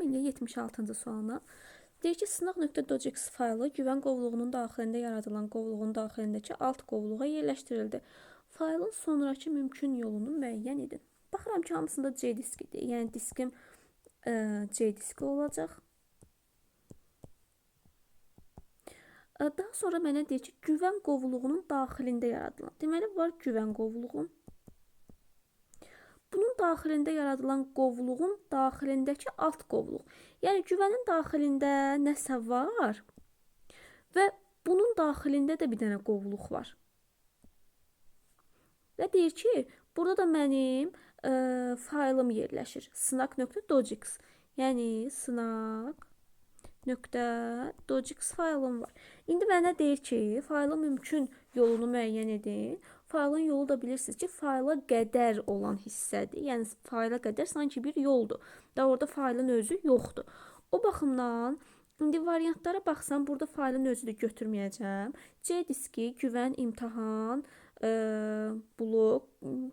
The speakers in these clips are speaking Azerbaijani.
elə 76-cı sualına. Deyir ki, sınaq.docx faylı güvən qovluğunun daxilində yaradılan qovluğun daxilindəki alt qovluğa yerləşdirildi. Faylın sonraki mümkün yolunu müəyyən edin. Baxıram ki, hamısında C diskidir. Yəni diskim C diski olacaq. Daha sonra mənə deyir ki, güvən qovluğunun daxilində yaradılan. Deməli, var güvən qovluğum. Bunun daxilində yaradılan qovluğun daxilindəki alt qovluq. Yəni güvənin daxilində nəsə var və bunun daxilində də bir dənə qovluq var. Və deyir ki, burada da mənim faylım yerləşir. Sınaq.docx. Yəni sınaq.docx faylım var. İndi mənə deyir ki, faylın mümkün yolunu müəyyən edin. Faylın yolu da bilirsiniz ki, fayla qədər olan hissədir. Yəni fayla qədər sanki bir yoldur. Da orada faylın özü yoxdur. O baxımdan indi variantlara baxsam, burada faylın özünü götürməyəcəm. C diski, güvən, imtahan, blok.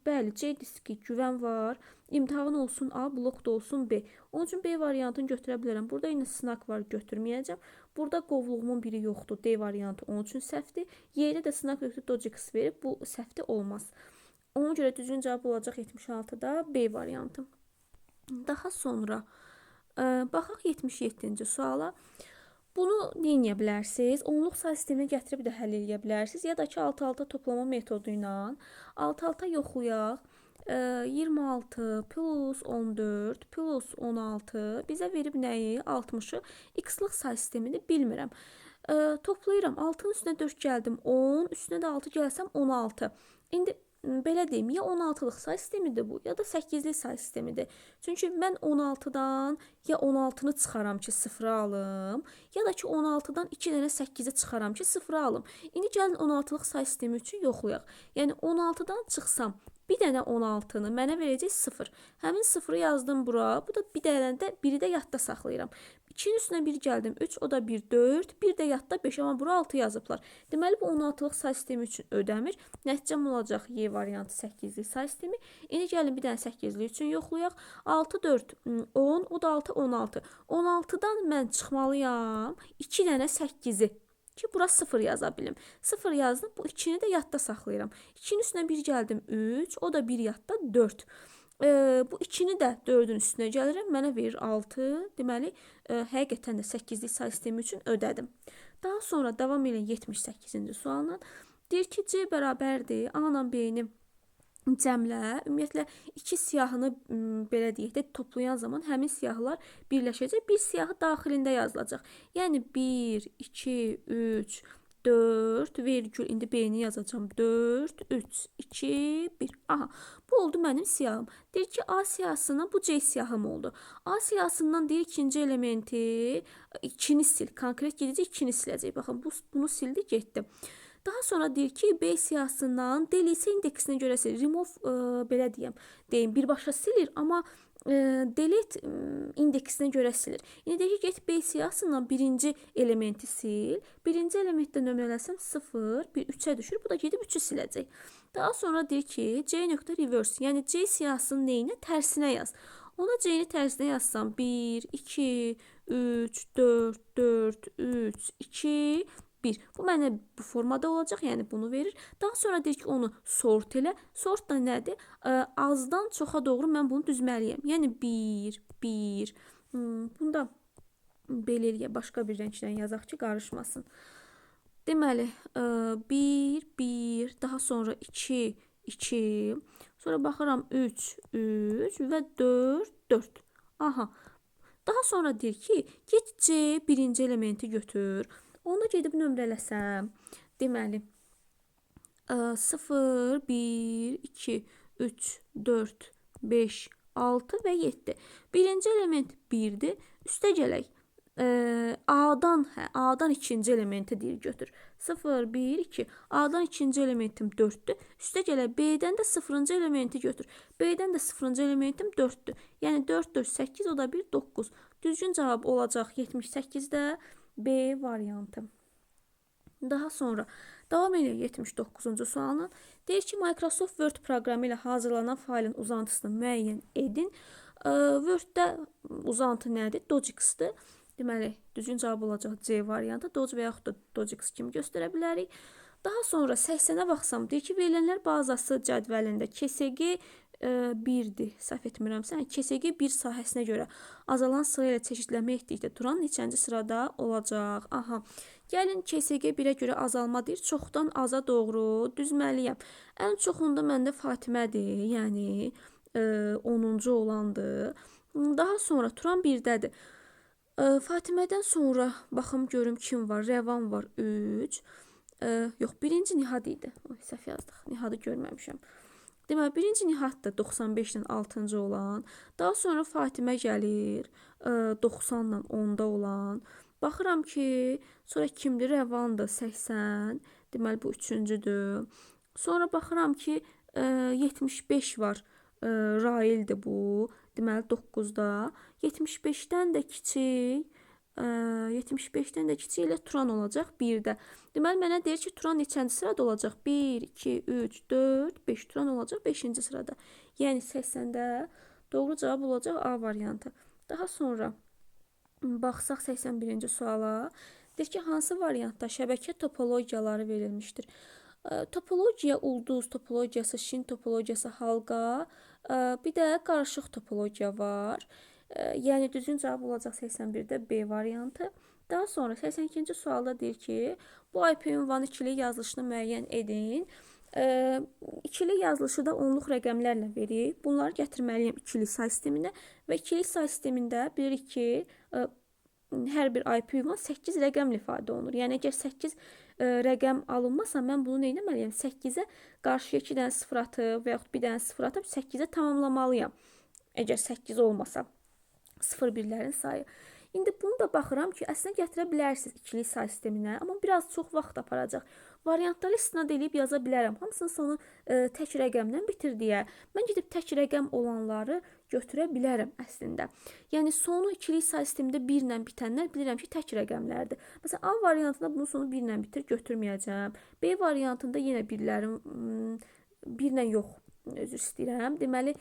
Bəli, C diski, güvən var. İmtahan olsun A, blok da olsun B. Onun üçün B variantını götürə bilərəm. Burada yine sınaq var, götürməyəcəm. Burada qovluğumun biri yoxdur. D variantı onun üçün səhvdir. Y-də də sınaq.docx verib. Bu səhvdir, olmaz. Ona görə düzgün cavab olacaq 76-da B variantı. Daha sonra baxaq 77-ci suala. Bunu neyə bilərsiniz? Onluq say sistemini gətirib də həll edə bilərsiniz. Ya da ki, alt-alta toplama metodu ilə alt-alta yoxlayaq. 26 plus 14 plus 16 bizə verib nəyi? 60-ı. X-lıq say sistemini bilmirəm. Toplayıram. 6-nın üstünə 4 gəldim. 10. Üstünə də 6 gəlsəm 16. İndi belə deyim, ya 16-lıq say sistemidir bu, ya da 8-lik say sistemidir. Çünki mən 16-dan ya 16-nı çıxaram ki, 0-ı alım, ya da ki 16-dan 2 dənə 8-i çıxaram ki, 0-ı alım. İndi gəlin 16-lıq say sistemi üçün yoxlayaq. Yəni 16-dan çıxsam, bir dənə 16-nı mənə verəcək 0. Həmin 0-ı yazdım bura. Bu da bir dənə də biri də yadda saxlayıram. 2-nin üstünə 1 gəldim. 3, o da 1, 4. Bir də yadda 5, amma bura 6 yazıblar. Deməli, bu 16-lıq say sistemi üçün ödəmir. Nəticəm olacaq Y variantı 8-lik say sistemi. İndi gəlin bir dənə 8-lik üçün yoxlayaq. 6, 4, 10, o da 6, 16. 16-dan mən çıxmalıyam 2 dənə 8-i. Ki, bura 0 yaza bilim. 0 yazdım, bu 2-ni də yadda saxlayıram. 2-nin üstünə 1 gəldim, 3, o da 1 yadda 4. Bu 2-ni də 4-ün üstünə gəlirəm, mənə verir 6. Deməli, həqiqətən də 8-lik say sistemi üçün ödədim. Daha sonra davam edən 78-ci sualla deyir ki, C bərabərdir A ilə B-ni cəmlə. Ümumiyyətlə, iki siyahını belə deyək də toplayan zaman həmin siyahılar birləşəcək. Bir siyahı daxilində yazılacaq. Yəni 1, 2, 3, 4, vergül, indi B-ni yazacağım. 4, 3, 2, 1. Aha, bu oldu mənim siyahım. Deyir ki, A siyahısından bu C siyahım oldu. A siyahısından deyir ikinci elementi 2-ni sil. Konkret gedəcək, 2-ni siləcək. Baxın, bunu sildi, getdi. Daha sonra deyir ki, B siyahısından D lisə indeksinə görə silir. Remove, belə deyim, birbaşa silir, amma delete indeksinə görə silir. İndi deyir ki, get B siyahısından birinci elementi sil. Birinci elementdə nömrələsəm 0, 1, 3-ə düşür. Bu da gedib 3-ü siləcək. Daha sonra deyir ki, C.reverse, yəni C siyahısının neyinə? Tərsinə yaz. Ona C-ni tərsinə yazsam 1, 2, 3, 4, 4, 3, 2, 1. Bu mənə bu formada olacaq, yəni bunu verir. Daha sonra deyir ki, onu sort elə. Sort da nədir? Azdan çoxa doğru mən bunu düzməliyəm. Yəni 1, 1. Bunu da belə eləyə, başqa bir rəngdən yazaq ki, qarışmasın. Deməli, 1, 1, daha sonra 2, 2, sonra baxıram 3, 3 və 4, 4. Aha. Daha sonra deyir ki, get C birinci elementi götür. Onu gedib nömrələsəm, deməli, 0, 1, 2, 3, 4, 5, 6 və 7. Birinci element 1-dir. Üstə gələk. A'dan ikinci elementi deyir götür. 0, 1, 2. A'dan ikinci elementim 4'dür. Üstə gələk B'dən də 0-cı elementi götür. B'dən də 0-cı elementim 4'dür. Yəni 4, 4, 8, o da 1, 9. Düzgün cavab olacaq 78-də B variantı. Daha sonra davam edir 79-cu sualına. Deyir ki, Microsoft Word proqramı ilə hazırlanan faylın uzantısını müəyyən edin. Word-də uzantı nədir? Dojix-dir. Deməli, düzgün cavab olacaq C variantı. Doge və yaxud da Dojix kimi göstərə bilərik. Daha sonra 80-ə baxsam, deyir ki, verilənlər bazası cədvəlində KSG 1-dir. Səhv etmirəmsə, KSG 1 sahəsinə görə azalan sıra ilə çeşidləmə etdikdə Turan neçənci sırada olacaq? Aha. Gəlin KSG 1-ə görə azalma deyir. Çoxdan aza doğru düzməliyəm. Ən çoxunda məndə Fatimədir. Yəni 10-cu olandır. Daha sonra Turan 1-dədir. Fatimədən sonra baxım görüm kim var. Rəvan var 3. Yox, birinci Nihad idi. Səhv yazdıq. Nihadı görməmişəm. Deməli, birinci Nihaddır 95-dən 6-cı olan. Daha sonra Fatimə gəlir 90-dan 10-da olan. Baxıram ki, sonra kimdir? Rəvandır 80. Deməli, bu 3-cüdür. Sonra baxıram ki, 75 var. Raildir bu. Deməli 9-da. 75-dən də kiçik 75-dən də kiçik ilə Turan olacaq 1-də. Deməli mənə deyir ki, Turan neçənci sırada olacaq? 1, 2, 3, 4, 5. Turan olacaq 5-ci sırada. Yəni 80-də doğru cavab olacaq A variantı. Daha sonra baxsaq 81-ci suala. Deyir ki, hansı variantda şəbəkə topologiyaları verilmişdir? Topologiya ulduz topologiyası, şin topologiyası, halqa, bir də qarışıq topologiya var. Yəni düzgün cavab olacaq 81-də B variantı. Daha sonra 82-ci sualda deyir ki, bu IP ünvanı ikili yazılışını müəyyən edin. İkili yazılışı da onluq rəqəmlərlə verir. Bunları gətirməliyəm ikili say sisteminə və ikili say sistemində bilirik ki, hər bir IP ünvan 8 rəqəmlə ifadə olunur. Yəni əgər 8 rəqəm alınmasa, mən bunu nə etməliyəm? 8-ə qarşıya 2 dənə 0 atıb və yaxud 1 dənə 0 atıb 8-ə tamamlamalıyam. Əgər 8 olmasa, 0-1-lərin sayı. İndi bunu da baxıram ki, əslində gətirə bilərsiniz ikili say sisteminə, amma biraz çox vaxt aparacaq. Variantları istinad edib yaza bilərəm. Hamısının sonu tək rəqəmdən bitir deyə. Mən gedib tək rəqəm olanları götürə bilərəm əslində. Yəni sonu ikili say sistemində 1 ilə bitənlər bilirəm ki, tək rəqəmlərdir. Məsələn, A variantında bunun sonu 1 ilə bitir, götürməyəcəm. B variantında yenə 1-lərin 1 ilə yox, özür istəyirəm. Deməli,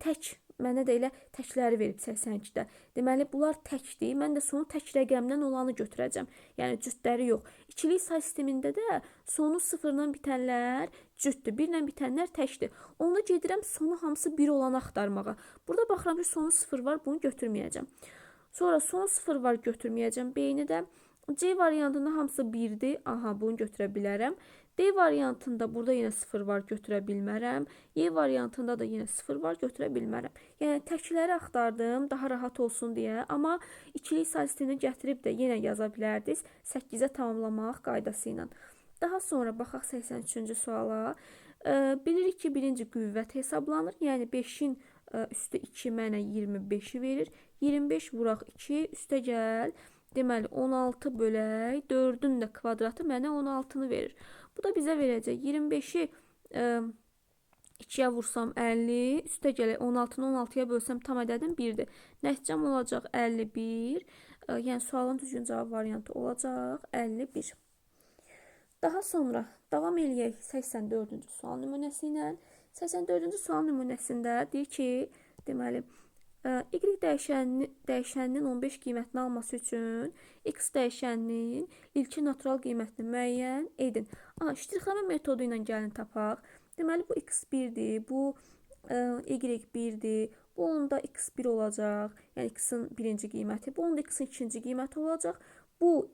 tək mənə də elə təkləri verib 82-də. Deməli, bunlar təkdir. Mən də sonu tək rəqəmdən olanı götürəcəm. Yəni, cütləri yox. İkili say sistemində də sonu 0-dan bitənlər cütdür. 1-lə bitənlər təkdir. Onda gedirəm sonu hamısı 1 olanı axtarmağa. Burada baxıram ki, sonu 0 var, bunu götürməyəcəm. Sonra sonu 0 var, götürməyəcəm. B-ni də C variantında hamısı 1-dir. Aha, bunu götürə bilərəm. D variantında burada yenə 0 var, götürə bilmərəm. E variantında da yenə 0 var, götürə bilmərəm. Yəni təkləri axtardım, daha rahat olsun deyə. Amma ikili say sistemini gətirib də yenə yaza bilərdiniz 8-ə tamamlamaq qaydası ilə. Daha sonra baxaq 83-cü suala. Bilirik ki, birinci qüvvət hesablanır. Yəni 5-in üstü 2 mənə 25-i verir. 25 vuraq 2, üstə gəl. Deməli 16 bölək 4-ün də kvadratı mənə 16-nı verir. Bu da bizə verəcək 25-i 2-yə vursam 50, üstə gələk 16-nı 16-ya bölsəm tam ədədim 1-dir. Nəticəm olacaq 51. Yəni sualın düzgün cavab variantı olacaq 51. Daha sonra davam eləyək 84-cü sual nümunəsi ilə. 84-cü sual nümunəsində deyir ki, deməli Y dəyişəninin 15 qiymətini alması üçün X dəyişəninin ilkin natural qiymətini müəyyən edin. Ştrixləmə metodu ilə gəlin tapaq. Deməli, bu X1-dir, bu Y1-dir, bu onda X1 olacaq, yəni X-in birinci qiyməti, bu onda X-in ikinci qiyməti olacaq. Bu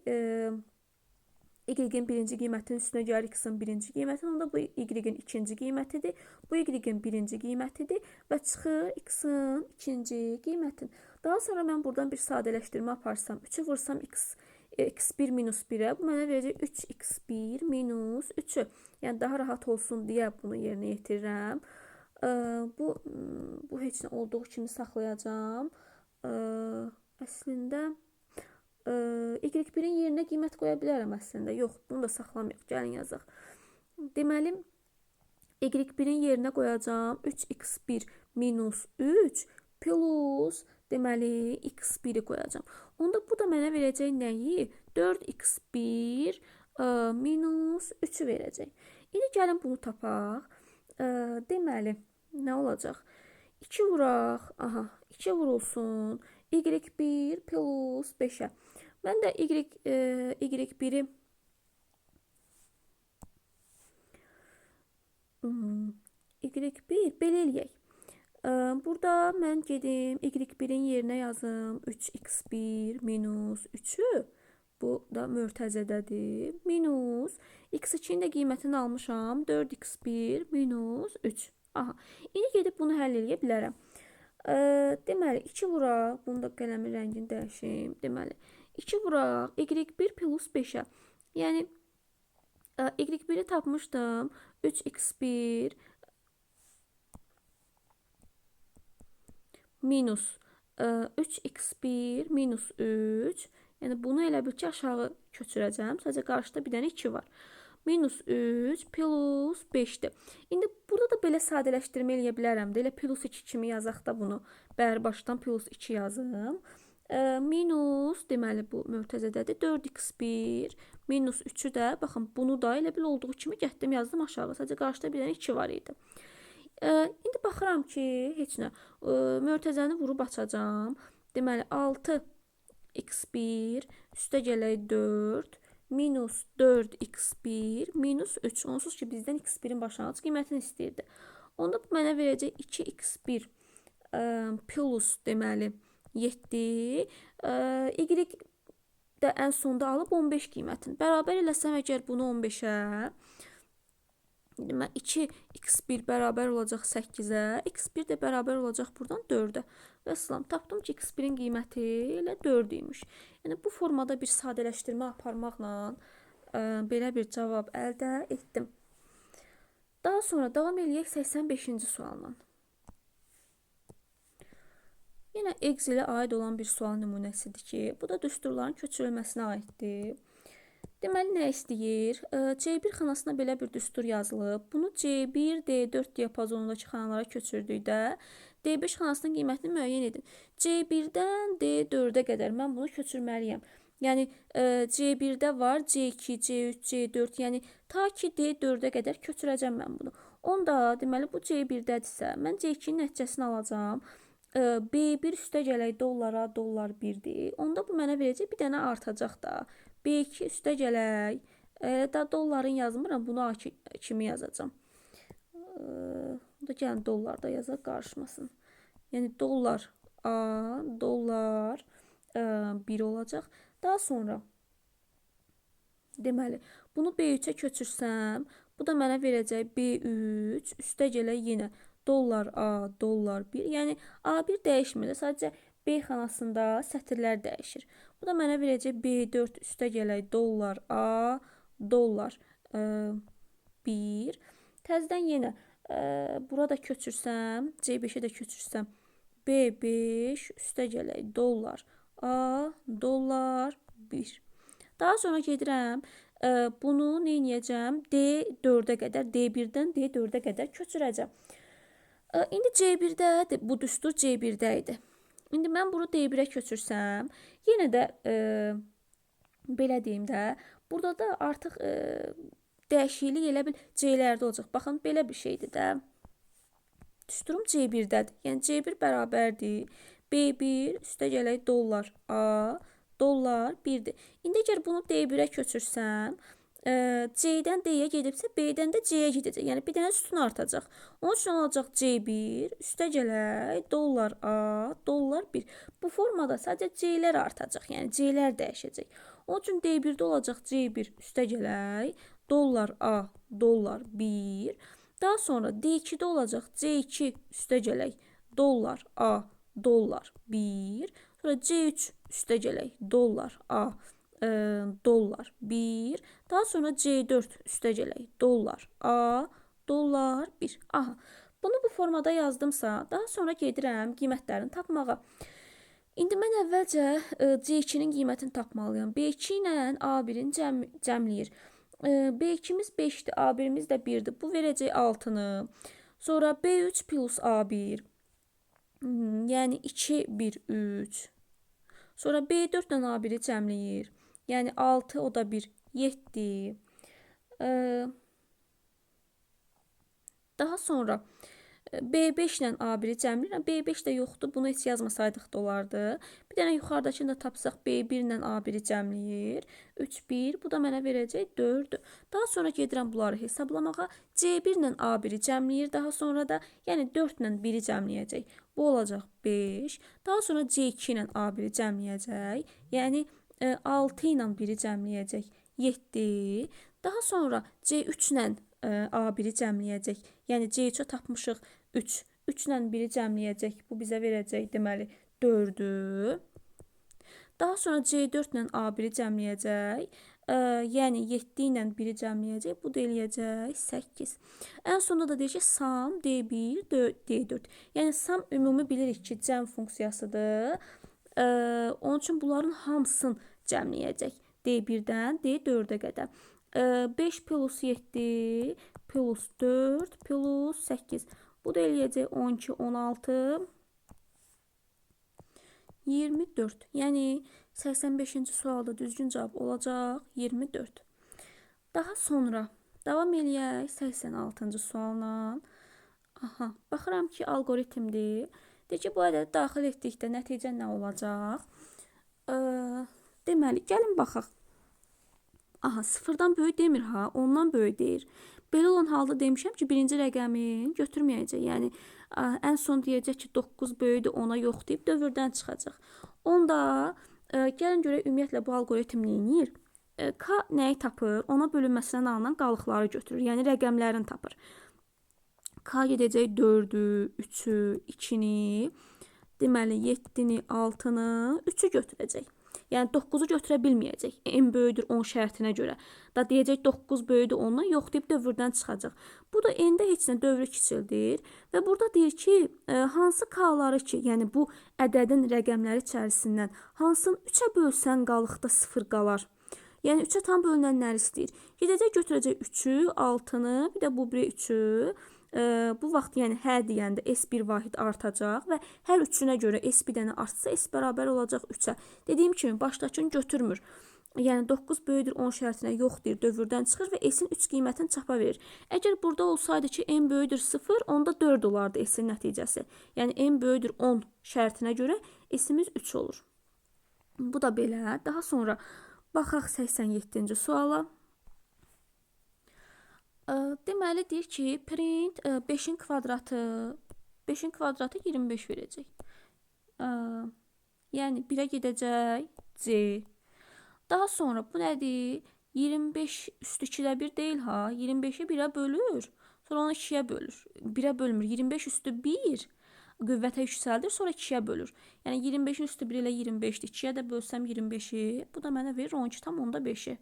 Y-in birinci qiymətinin üstünə gəlir X-in birinci qiyməti, onda bu Y-in ikinci qiymətidir, bu Y-in birinci qiymətidir və çıxır X-in ikinci qiymətin. Daha sonra mən buradan bir sadələşdirmə aparsam, 3-ü vursam X1 minus 1-ə, bu mənə verəcək 3X1 minus 3-ü. Yəni daha rahat olsun deyə bunu yerinə yetirirəm. Bu heç nə olduğu kimi saxlayacağım. Əslində Y1-in yerinə qiymət qoya bilərəm əslində. Yox, bunu da saxlamayaq. Gəlin yazaq. Deməli, Y1-in yerinə qoyacağım 3X1 minus 3 plus deməli X1-i qoyacağım. Onda bu da mənə verəcək nəyi? 4X1 minus 3-ü verəcək. İndi gəlin bunu tapaq. Deməli, nə olacaq? 2 vuraq. Aha, 2 vurulsun. Y1 plus 5'ə. Mən də Y1-i Y1 belə eləyək. Burada mən gedim Y1-in yerinə yazım 3x1 minus 3'ü. Bu da mötəzədədir. Minus x2'nin də qiymətini almışam. 4x1 minus 3. Aha. İndi gedib bunu həll edə bilərəm. Deməli 2 vuraq. Bunu da qələmin rəngini dəyişim. Deməli 2 vuraq. Y1 plus 5'ə. Yəni Y1'i tapmışdım. 3x1 minus 3x1 minus 3. Yəni bunu elə bil ki, aşağı köçürəcəm. Sadəcə qarşıda bir dənə 2 var. Minus 3 plus 5'dir. İndi burada da belə sadələşdirmə eləyə bilərəm. Elə plus 2 kimi yazaq da bunu. Bəri başdan plus 2 yazım. Minus, deməli bu mötəzədədir. 4x1 minus 3'ü də, baxın bunu da elə bil olduğu kimi getdim yazdım aşağı. Sadəcə qarşıda bir dənə 2 var idi. İndi baxıram ki, heç nə. Mötəzəni vurub açacağım. Deməli 6x1 üstə gələk 4 minus 4x1 minus 3. Onsuz ki bizdən x1'in başlanğıc qiymətini istəyirdi. Onda bu mənə verəcək 2x1 plus deməli 7. Y də ən sonda alıb 15 qiymətini. Bərabər eləsəm əgər bunu 15'ə, 2x1 bərabər olacaq 8'ə, x1 də bərabər olacaq buradan 4'ə. Və salam, tapdım ki, x1'in qiyməti elə 4 imiş. Yəni bu formada bir sadələşdirmə aparmaqla belə bir cavab əldə etdim. Daha sonra davam eləyək 85-ci sualla. Yine Excel'e aid olan bir sual nümunəsidir ki, bu da düsturların köçürülməsinə aiddir. Deməli, nə istəyir? C1 xanasına belə bir düstur yazılıb. Bunu C1, D4 diapazonundakı xanalara köçürdükdə D5 xanasının qiymətini müəyyən edin. C1-dən D4'ə qədər mən bunu köçürməliyəm. Yəni C1'də var, C2, C3, C4, yəni ta ki D4'ə qədər köçürəcəm mən bunu. Onda deməli bu C1'dədirsə, mən C2'nin nəticəsini alacağım. B1 üstə gələk dollara, dollar 1'dir. Onda bu mənə verəcək bir dənə artacaq da. B2 üstə gələk. Da dolların yazmıram, bunu A kimi yazacağım. Da gəlin dollarda yazaq, qarışmasın. Yəni dollar A, dollar 1 olacaq. Daha sonra deməli bunu B3'ə köçürsəm, bu da mənə verəcək B3 üstə gələk yenə dollar A, dollar 1. Yəni A1 dəyişmir. Sadəcə B xanasında sətirlər dəyişir. Bu da mənə verəcək B4 üstə gələk dollar A, dollar 1. Təzədən yenə burada köçürsəm, C5'ə də köçürsəm, B5 üstə gələk dollar A, dollar 1. Daha sonra gedirəm, bunu nə edəcəm? D4'ə qədər, D1'dən D4'ə qədər köçürəcəm. İndi C1'də, bu düstur C1'də idi. İndi mən bunu D1'ə köçürsəm, yenə də belə deyim də, burada da artıq dəyişiklik elə bil C-lərdə olacaq. Baxın, belə bir şeydir də. Düsturum C1'dədir. Yəni C1 bərabərdir. B1 üstə gələk dollar A, dollar 1'dir. İndi əgər bunu D1'ə köçürsəm, C-dən D-yə gedibsə, B-dən də C-yə gedəcək. Yəni bir dənə sütun artacaq. Onun üçün olacaq C1 üstə gələk dollar A, dollar 1. Bu formada sadəcə C-lər artacaq. Yəni C-lər dəyişəcək. Onun üçün D1'də olacaq C1 üstə gələk dollar A, dollar 1. Daha sonra D2'də olacaq C2 üstə gələk dollar A, dollar 1. Sonra C3 üstə gələk dollar A, dollar 1. Daha sonra C4 üstə gələk dollar A, dollar 1. Aha, bunu bu formada yazdımsa, daha sonra gedirəm qiymətlərini tapmağa. İndi mən əvvəlcə C2'nin qiymətini tapmalıyam. B2 ilə A1'in cəmləyir. B2'miz 5'dir, A1'miz də 1'dir. Bu verəcək 6'nı. Sonra B3 plus A1. Yəni 2, 1, 3. Sonra B4 ilə A1'i cəmləyir. Yəni 6, o da 1, 7. Daha sonra B5 ilə A1-i cəmləyirəm. B5 də yoxdur. Bunu heç yazmasaydıq da olardı. Bir dənə yuxarıdakını da tapsaq B1 ilə A1-i cəmləyir. 3, 1. Bu da mənə verəcək 4. Daha sonra gedirəm bunları hesablamağa. C1 ilə A1-i cəmləyir. Daha sonra da yəni 4 ilə 1-i cəmləyəcək. Bu olacaq 5. Daha sonra C2 ilə A1-i cəmləyəcək. Yəni 6 ilə 1-i cəmləyəcək. 7. Daha sonra C3 ilə A1-i cəmləyəcək. Yəni C3-ə tapmışıq 3. 3 ilə 1-i cəmləyəcək. Bu bizə verəcək deməli 4-ü. Daha sonra C4 ilə A1-i cəmləyəcək. Yəni 7 ilə 1-i cəmləyəcək. Bu da eləyəcək 8. Ən sonunda da deyir ki, sam D1, D4. Yəni sam ümumi bilirik ki, cəm funksiyasıdır. Onun üçün bunların hamısını cəmləyəcək. D1-dən D4-ə qədər. 5 plus 7 plus 4 plus 8. Bu da eləyəcək 12, 16, 24. Yəni 85-ci sualda düzgün cavab olacaq 24. Daha sonra davam eləyək 86-cı sualla. Aha, baxıram ki, algoritmdir. Deyir ki, bu ədədi daxil etdikdə nəticə nə olacaq? Deməli, gəlin baxaq. Aha, sıfırdan böyük demir ha, ondan böyük deyir. Belə olan halda demişəm ki, birinci rəqəmi götürməyəcək. Yəni, ən son deyəcək ki, 9 böyükdür, ona yox deyib dövrdən çıxacaq. Onda, gəlin görək ümumiyyətlə bu algoritm neyinir? K nəyi tapır? Ona bölünməsindən alınan qalıqları götürür. Yəni, rəqəmlərini tapır. K gedəcək 4-ü, 3-ü, 2-ni, deməli 7-ni, 6-nı, 3-ü götürəcək. Yəni 9-u götürə bilməyəcək. En böyüdür 10 şərtinə görə. Da deyəcək 9 böyüdür 10-dan, yox deyib dövrdən çıxacaq. Bu da n-də heç nə dövrü kiçildir. Və burada deyir ki, hansı k-ları ki, yəni bu ədədin rəqəmləri içərisindən hansını 3-ə bölsən qalıqda 0 qalar. Yəni 3-ə tam bölünənləri istəyir. Gedəcək götürəcək 3-ü, 6-nı, bir də bu biri 3-ü. Bu vaxt yəni hər deyəndə S1 vahid artacaq və hər üçünə görə S bir dənə artsa S bərabər olacaq 3-ə. Dediyim kimi başdakını götürmür. Yəni 9 böyüdür 10 şərtinə yox deyir, dövrdən çıxır və S-in 3 qiymətini çapa verir. Əgər burada olsaydı ki, n böyüdür 0, onda 4 olardı S-in nəticəsi. Yəni n böyüdür 10 şərtinə görə S-imiz 3 olur. Bu da belə. Daha sonra baxaq 87-ci suala. Deməli deyir ki, print 5-in kvadratı 25 verəcək. Yəni 1-ə gedəcək C. Daha sonra bu nədir? 25 üstü 2-də 1 deyil ha. 25-i 1-ə bölür. Sonra onu 2-yə bölür. 1-ə bölmür. 25 üstü 1 qüvvətə yüksəldir. Sonra 2-yə bölür. Yəni 25-in üstü 1 ilə 25-dir. 2-yə də bölsəm 25-i. Bu da mənə verir 12,5-i.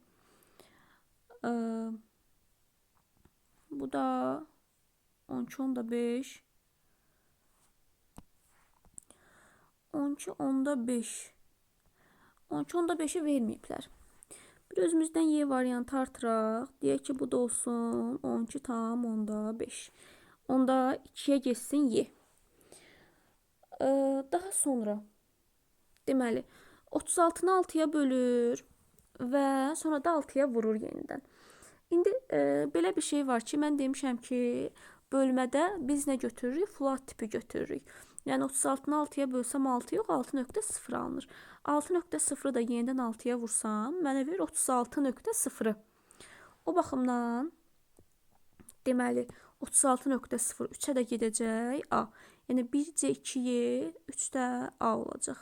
Bu da 12,5. 12,5. 12,5'i verməyiblər. Bir özümüzdən Y variantı artıraq. Deyək ki, bu da olsun 12,5. Onda 2-yə geçsin Y. Daha sonra deməli 36-nı 6-ya bölür və sonra da 6-ya vurur yenidən. İndi belə bir şey var ki, mən demişəm ki, bölmədə biz nə götürürük? Float tipi götürürük. Yəni 36-nı 6-ya bölsəm 6 yox, 6,0 alınır. 6,0-ı da yenidən 6-ya vursam, mənə verir 36,0. O baxımdan deməli 36,0 3-ə də gedəcək A. Yəni 1C 2Y, 3 də A olacaq.